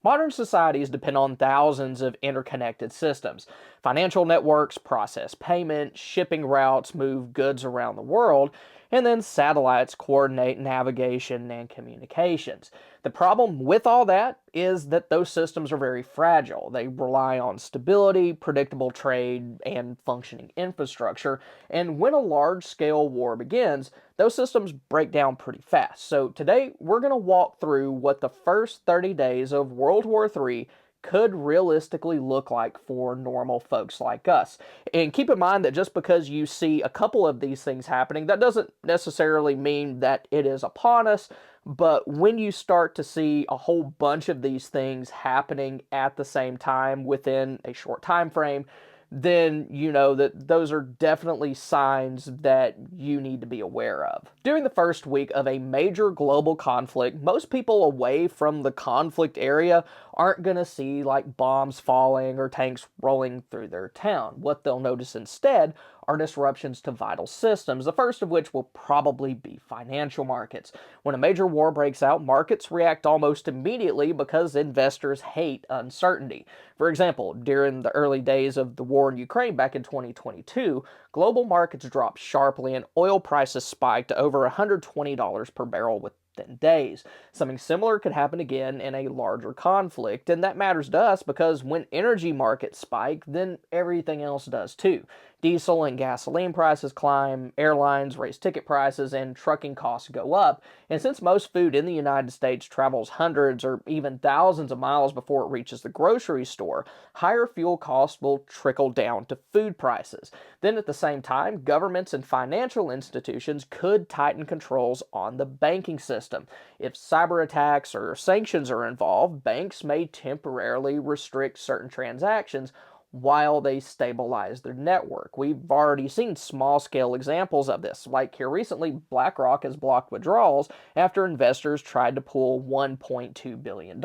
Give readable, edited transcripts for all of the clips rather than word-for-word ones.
Modern societies depend on thousands of interconnected systems. Financial networks process payment, shipping routes move goods around the world, and then satellites coordinate navigation and communications. The problem with all that is that those systems are very fragile. They rely on stability, predictable trade, and functioning infrastructure. And when a large scale war begins, those systems break down pretty fast. So today, we're going to walk through what the first 30 days of World War III could realistically look like for normal folks like us. And keep in mind that just because you see a couple of these things happening, that doesn't necessarily mean that it is upon us. But when you start to see a whole bunch of these things happening at the same time within a short time frame, then you know that those are definitely signs that you need to be aware of. During the first week of a major global conflict, most people away from the conflict area aren't going to see like bombs falling or tanks rolling through their town. What they'll notice instead are disruptions to vital systems, the first of which will probably be financial markets. When a major war breaks out, markets react almost immediately because investors hate uncertainty. For example, during the early days of the war in Ukraine back in 2022, global markets dropped sharply and oil prices spiked to over $120 per barrel within days. Something similar could happen again in a larger conflict, and that matters to us because when energy markets spike, then everything else does too. Diesel and gasoline prices climb, airlines raise ticket prices, and trucking costs go up. And since most food in the United States travels hundreds or even thousands of miles before it reaches the grocery store, higher fuel costs will trickle down to food prices. Then at the same time, governments and financial institutions could tighten controls on the banking system. If cyber attacks or sanctions are involved, banks may temporarily restrict certain transactions while they stabilize their network. We've already seen small-scale examples of this. Like here recently, BlackRock has blocked withdrawals after investors tried to pull $1.2 billion.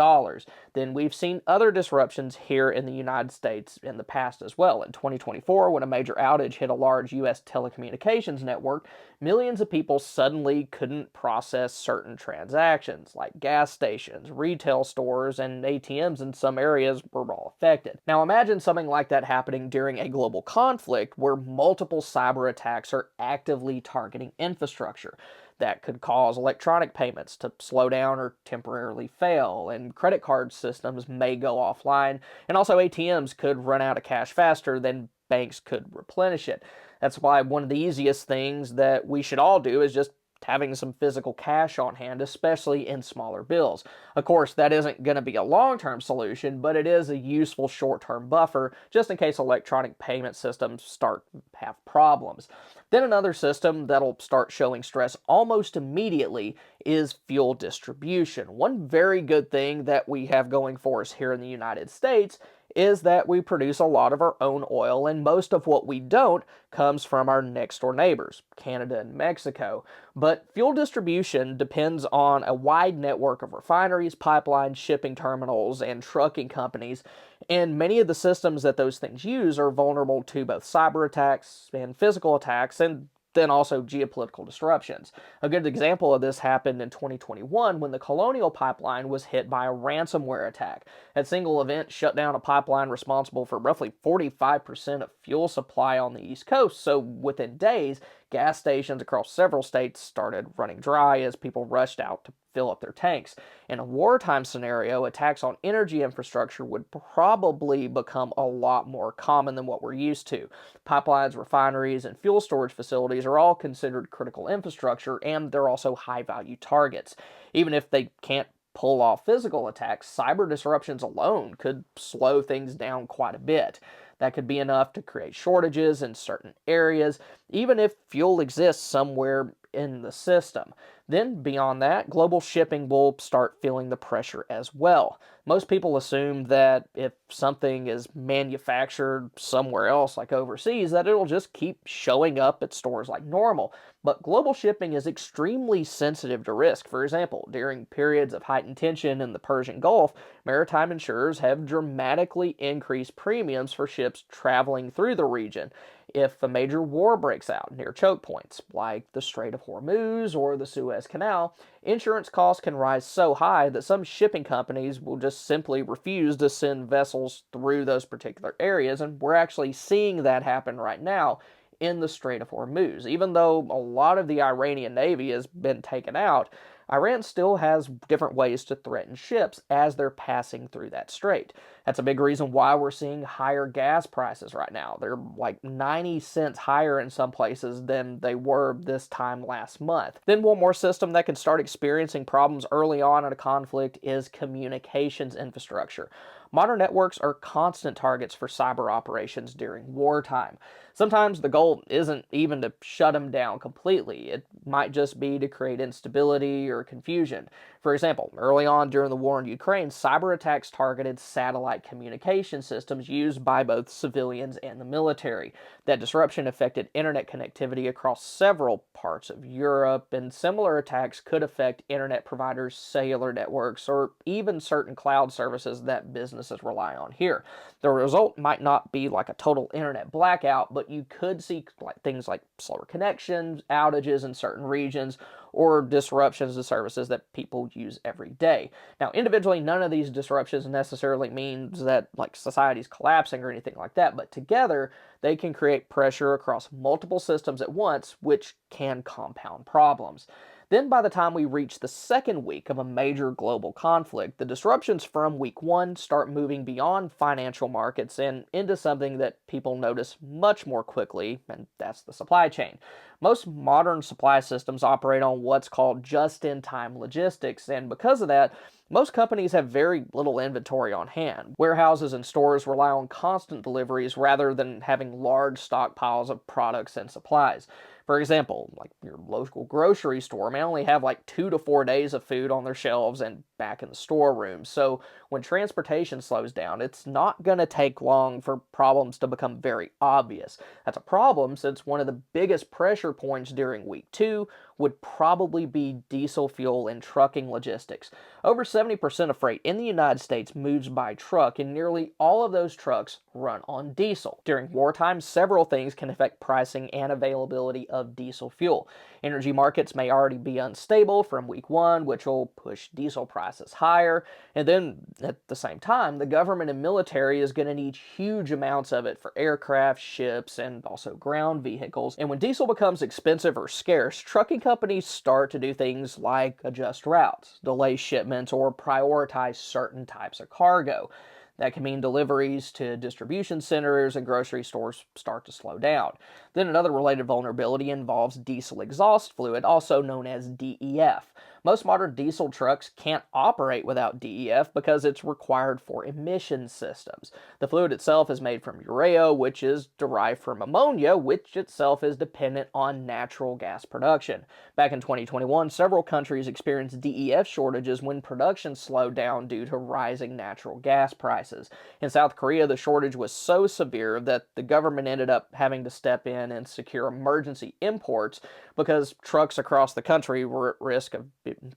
Then we've seen other disruptions here in the United States in the past as well. In 2024, when a major outage hit a large U.S. telecommunications network, millions of people suddenly couldn't process certain transactions, like gas stations, retail stores, and ATMs in some areas were all affected. Now imagine something like that happening during a global conflict where multiple cyber attacks are actively targeting infrastructure. That could cause electronic payments to slow down or temporarily fail, and credit card systems may go offline, and also ATMs could run out of cash faster than banks could replenish it. That's why one of the easiest things that we should all do is just having some physical cash on hand, especially in smaller bills. Of course, that isn't going to be a long-term solution, but it is a useful short-term buffer just in case electronic payment systems start have problems. Then another system that'll start showing stress almost immediately is fuel distribution. One very good thing that we have going for us here in the United States is that we produce a lot of our own oil, and most of what we don't comes from our next door neighbors, Canada and Mexico. But fuel distribution depends on a wide network of refineries, pipelines, shipping terminals, and trucking companies, and many of the systems that those things use are vulnerable to both cyber attacks and physical attacks, and then also geopolitical disruptions. A good example of this happened in 2021 when the Colonial Pipeline was hit by a ransomware attack. That single event shut down a pipeline responsible for roughly 45% of fuel supply on the East Coast, so within days, gas stations across several states started running dry as people rushed out to fill up their tanks. In a wartime scenario, attacks on energy infrastructure would probably become a lot more common than what we're used to. Pipelines, refineries, and fuel storage facilities are all considered critical infrastructure, and they're also high-value targets. Even if they can't pull off physical attacks, cyber disruptions alone could slow things down quite a bit. That could be enough to create shortages in certain areas, even if fuel exists somewhere in the system. Then, beyond that, global shipping will start feeling the pressure as well. Most people assume that if something is manufactured somewhere else, like overseas, that it'll just keep showing up at stores like normal. But global shipping is extremely sensitive to risk. For example, during periods of heightened tension in the Persian Gulf, maritime insurers have dramatically increased premiums for ships traveling through the region. If a major war breaks out near choke points, like the Strait of Hormuz or the Suez Suez Canal, insurance costs can rise so high that some shipping companies will just simply refuse to send vessels through those particular areas, and we're actually seeing that happen right now in the Strait of Hormuz. Even though a lot of the Iranian Navy has been taken out, Iran still has different ways to threaten ships as they're passing through that strait. That's a big reason why we're seeing higher gas prices right now. They're like 90 cents higher in some places than they were this time last month. Then one more system that can start experiencing problems early on in a conflict is communications infrastructure. Modern networks are constant targets for cyber operations during wartime. Sometimes the goal isn't even to shut them down completely. It might just be to create instability or confusion. For example, early on during the war in Ukraine, cyber attacks targeted satellite communication systems used by both civilians and the military. That disruption affected internet connectivity across several parts of Europe, and similar attacks could affect internet providers' cellular networks or even certain cloud services that businesses rely on here. The result might not be like a total internet blackout, but you could see things like slower connections, outages in certain regions, or disruptions to services that people use every day. Now, individually, none of these disruptions necessarily means that like society's collapsing or anything like that, but together they can create pressure across multiple systems at once, which can compound problems. Then, by the time we reach the second week of a major global conflict, the disruptions from week one start moving beyond financial markets and into something that people notice much more quickly, and that's the supply chain. Most modern supply systems operate on what's called just in time logistics, and because of that, most companies have very little inventory on hand. Warehouses and stores rely on constant deliveries rather than having large stockpiles of products and supplies. For example, like your local grocery store may only have like 2 to 4 days of food on their shelves and back in the storeroom. So when transportation slows down, it's not going to take long for problems to become very obvious. That's a problem since one of the biggest pressure points during week two would probably be diesel fuel and trucking logistics. Over 70% of freight in the United States moves by truck, and nearly all of those trucks run on diesel. During wartime, several things can affect pricing and availability of diesel fuel. Energy markets may already be unstable from week one, which will push diesel prices higher. And then at the same time, the government and military is going to need huge amounts of it for aircraft, ships, and also ground vehicles. And when diesel becomes expensive or scarce, trucking companies start to do things like adjust routes, delay shipments, or prioritize certain types of cargo. That can mean deliveries to distribution centers and grocery stores start to slow down. Then another related vulnerability involves diesel exhaust fluid, also known as DEF. Most modern diesel trucks can't operate without DEF because it's required for emission systems. The fluid itself is made from urea, which is derived from ammonia, which itself is dependent on natural gas production. Back in 2021, several countries experienced DEF shortages when production slowed down due to rising natural gas prices. In South Korea, the shortage was so severe that the government ended up having to step in and secure emergency imports because trucks across the country were at risk of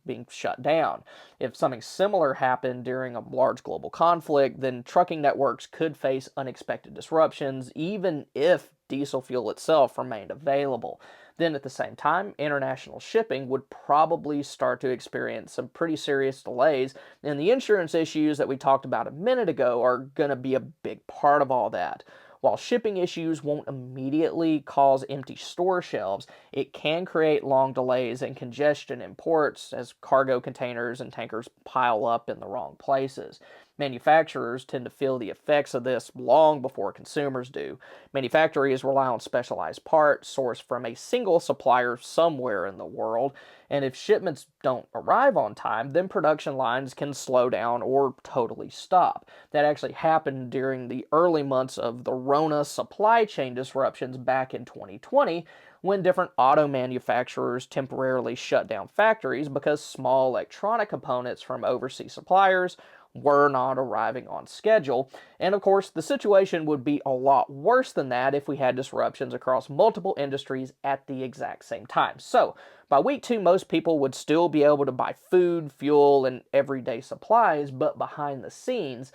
being shut down. If something similar happened during a large global conflict, then trucking networks could face unexpected disruptions, even if diesel fuel itself remained available. Then at the same time, international shipping would probably start to experience some pretty serious delays, and the insurance issues that we talked about a minute ago are going to be a big part of all that. While shipping issues won't immediately cause empty store shelves, it can create long delays and congestion in ports as cargo containers and tankers pile up in the wrong places. Manufacturers tend to feel the effects of this long before consumers do. Manufacturers rely on specialized parts sourced from a single supplier somewhere in the world, and if shipments don't arrive on time, then production lines can slow down or totally stop. That actually happened during the early months of the Rona supply chain disruptions back in 2020, when different auto manufacturers temporarily shut down factories because small electronic components from overseas suppliers were not arriving on schedule. And of course, the situation would be a lot worse than that if we had disruptions across multiple industries at the exact same time. So, by week two, most people would still be able to buy food, fuel, and everyday supplies, but behind the scenes,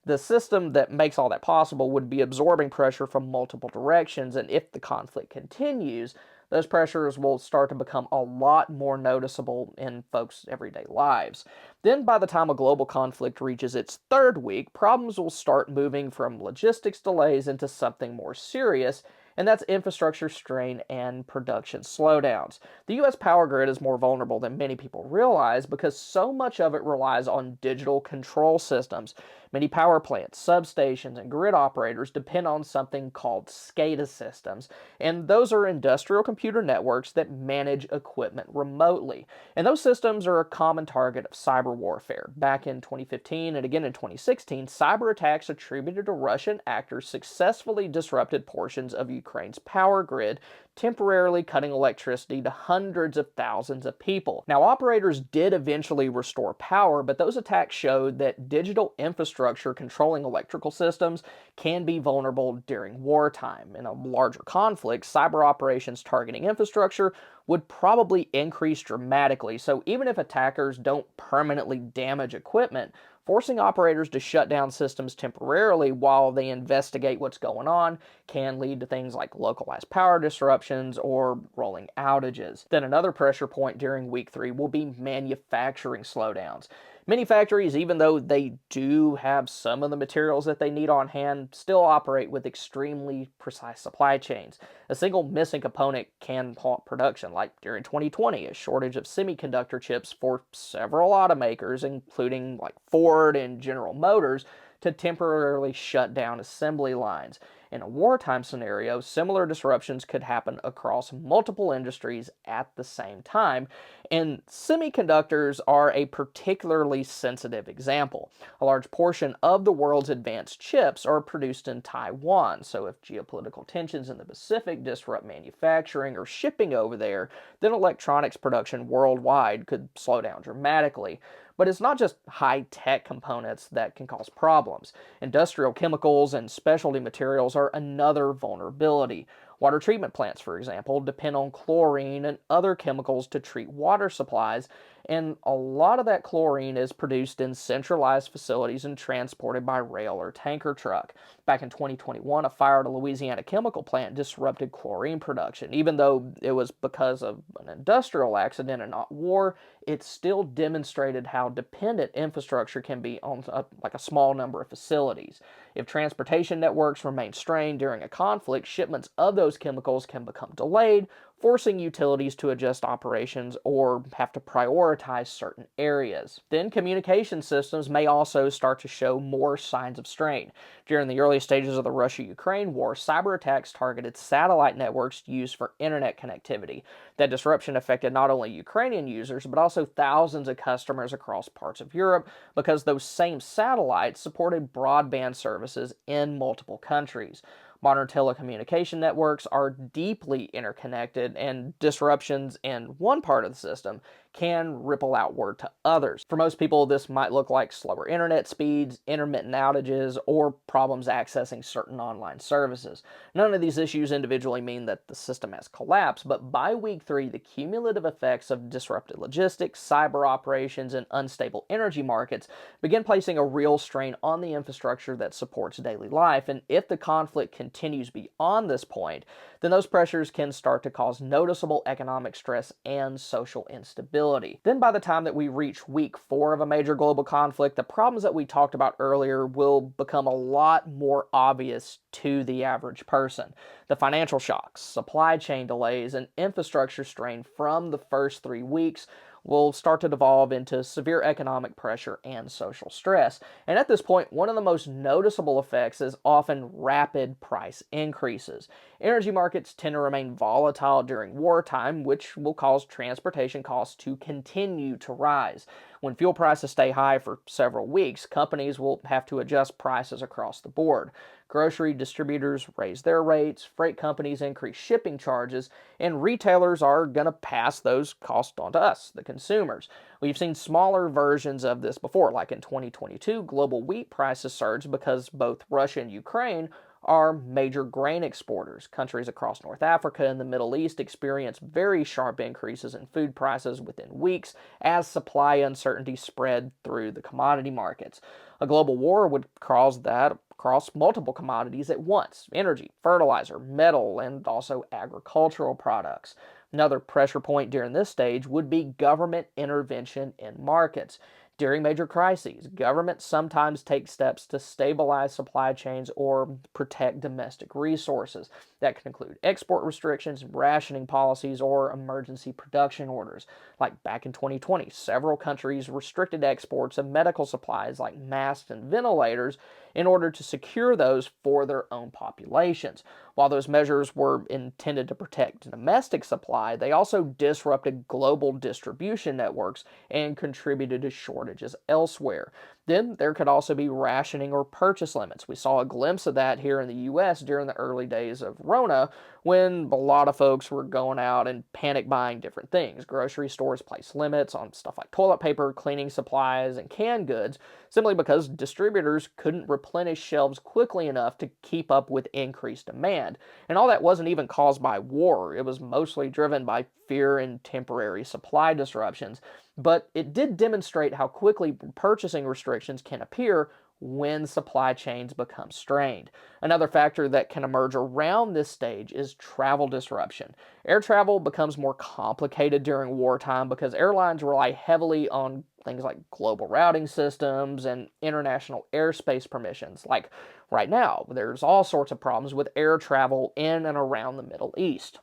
the system that makes all that possible would be absorbing pressure from multiple directions, and if the conflict continues, those pressures will start to become a lot more noticeable in folks' everyday lives. Then, by the time a global conflict reaches its third week, problems will start moving from logistics delays into something more serious, and that's infrastructure strain and production slowdowns. The US power grid is more vulnerable than many people realize because so much of it relies on digital control systems. Many power plants, substations, and grid operators depend on something called SCADA systems, and those are industrial computer networks that manage equipment remotely. And those systems are a common target of cyber warfare. Back in 2015 and again in 2016, cyber attacks attributed to Russian actors successfully disrupted portions of Ukraine's power grid, temporarily cutting electricity to hundreds of thousands of people. Now, operators did eventually restore power, but those attacks showed that digital infrastructure controlling electrical systems can be vulnerable during wartime. In a larger conflict, cyber operations targeting infrastructure would probably increase dramatically. So even if attackers don't permanently damage equipment, forcing operators to shut down systems temporarily while they investigate what's going on can lead to things like localized power disruptions or rolling outages. Then another pressure point during week 3 will be manufacturing slowdowns. Many factories, even though they do have some of the materials that they need on hand, still operate with extremely precise supply chains. A single missing component can halt production, like during 2020, a shortage of semiconductor chips for several automakers, including like Ford and General Motors, to temporarily shut down assembly lines. In a wartime scenario, similar disruptions could happen across multiple industries at the same time, and semiconductors are a particularly sensitive example. A large portion of the world's advanced chips are produced in Taiwan, so if geopolitical tensions in the Pacific disrupt manufacturing or shipping over there, then electronics production worldwide could slow down dramatically. But it's not just high-tech components that can cause problems. Industrial chemicals and specialty materials are another vulnerability. Water treatment plants, for example, depend on chlorine and other chemicals to treat water supplies, and a lot of that chlorine is produced in centralized facilities and transported by rail or tanker truck. Back in 2021, a fire at a Louisiana chemical plant disrupted chlorine production. Even though it was because of an industrial accident and not war, it still demonstrated how dependent infrastructure can be on a small number of facilities. If transportation networks remain strained during a conflict, shipments of those chemicals can become delayed, forcing utilities to adjust operations or have to prioritize certain areas. Then communication systems may also start to show more signs of strain. During the early stages of the Russia-Ukraine war, cyber attacks targeted satellite networks used for internet connectivity. That disruption affected not only Ukrainian users, but also thousands of customers across parts of Europe because those same satellites supported broadband services in multiple countries. Modern telecommunication networks are deeply interconnected, and disruptions in one part of the system can ripple outward to others. For most people, this might look like slower internet speeds, intermittent outages, or problems accessing certain online services. None of these issues individually mean that the system has collapsed, but by week 3, the cumulative effects of disrupted logistics, cyber operations, and unstable energy markets begin placing a real strain on the infrastructure that supports daily life. And if the conflict continues beyond this point, then those pressures can start to cause noticeable economic stress and social instability. Then by the time that we reach week 4 of a major global conflict, the problems that we talked about earlier will become a lot more obvious to the average person. The financial shocks, supply chain delays, and infrastructure strain from the first 3 weeks will start to devolve into severe economic pressure and social stress. And at this point, one of the most noticeable effects is often rapid price increases. Energy markets tend to remain volatile during wartime, which will cause transportation costs to continue to rise. When fuel prices stay high for several weeks, companies will have to adjust prices across the board. Grocery distributors raise their rates, freight companies increase shipping charges, and retailers are going to pass those costs on to us, the consumers. We've seen smaller versions of this before, like in 2022, global wheat prices surged because both Russia and Ukraine are major grain exporters. Countries across North Africa and the Middle East experience very sharp increases in food prices within weeks as supply uncertainty spread through the commodity markets. A global war would cause that across multiple commodities at once: energy, fertilizer, metal, and also agricultural products. Another pressure point during this stage would be government intervention in markets. During major crises, governments sometimes take steps to stabilize supply chains or protect domestic resources. That can include export restrictions, rationing policies, or emergency production orders. Like back in 2020, several countries restricted exports of medical supplies like masks and ventilators in order to secure those for their own populations. While those measures were intended to protect domestic supply, they also disrupted global distribution networks and contributed to shortages elsewhere. Then there could also be rationing or purchase limits. We saw a glimpse of that here in the US during the early days of Rona, when a lot of folks were going out and panic buying different things. Grocery stores placed limits on stuff like toilet paper, cleaning supplies, and canned goods simply because distributors couldn't replenish shelves quickly enough to keep up with increased demand. And all that wasn't even caused by war. It was mostly driven by fear and temporary supply disruptions. But it did demonstrate how quickly purchasing restrictions can appear when supply chains become strained. Another factor that can emerge around this stage is travel disruption. Air travel becomes more complicated during wartime because airlines rely heavily on things like global routing systems and international airspace permissions. Like right now, there's all sorts of problems with air travel in and around the Middle East.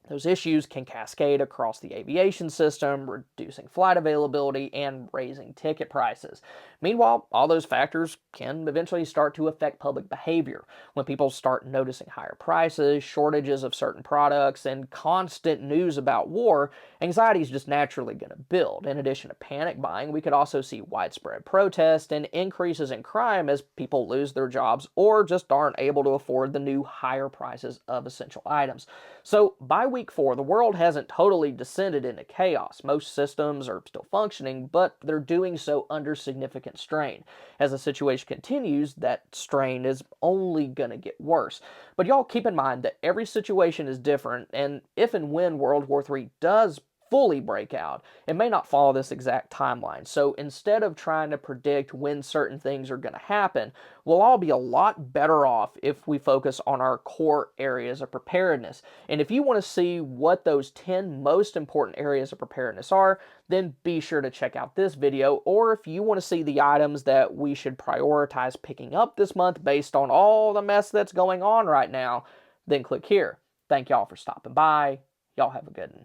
Those issues can cascade across the aviation system, reducing flight availability and raising ticket prices. Meanwhile, all those factors can eventually start to affect public behavior. When people start noticing higher prices, shortages of certain products, and constant news about war, anxiety is just naturally going to build. In addition to panic buying, we could also see widespread protest and increases in crime as people lose their jobs or just aren't able to afford the new higher prices of essential items. So by week 4, the world hasn't totally descended into chaos. Most systems are still functioning, but they're doing so under significant strain. As the situation continues, that strain is only going to get worse. But y'all keep in mind that every situation is different, and if and when World War III does fully break out, it may not follow this exact timeline. So instead of trying to predict when certain things are going to happen, we'll all be a lot better off if we focus on our core areas of preparedness. And if you want to see what those 10 most important areas of preparedness are, then be sure to check out this video. Or if you want to see the items that we should prioritize picking up this month based on all the mess that's going on right now, then click here. Thank y'all for stopping by. Y'all have a good one.